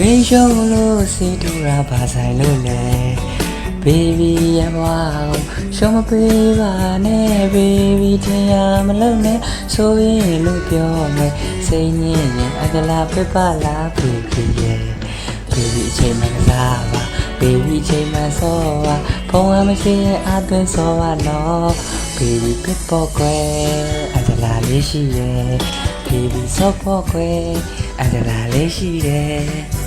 Green show လို့စီတူရာဘာဆိုင်လို့လဲ Baby ရမအောင်ရှောမပေးပါနဲ့ Baby တင်ရမလို့နဲ့ဆိုရင်လို့ပြောမယ်စိတ်ညစ်ရင်အကလာပြပလာ Baby ရဲ့ Baby အချိန်မှကစားပါ Baby အချိန်မှစောပါဖုန်းအမရှိရင်အသွင်းစောပါနော် Baby ပြပေါ်ကွယ်အကလာလေးရှိရဲ့ Baby စောပေါ်ကွယ်အကလာလေးရှိတယ်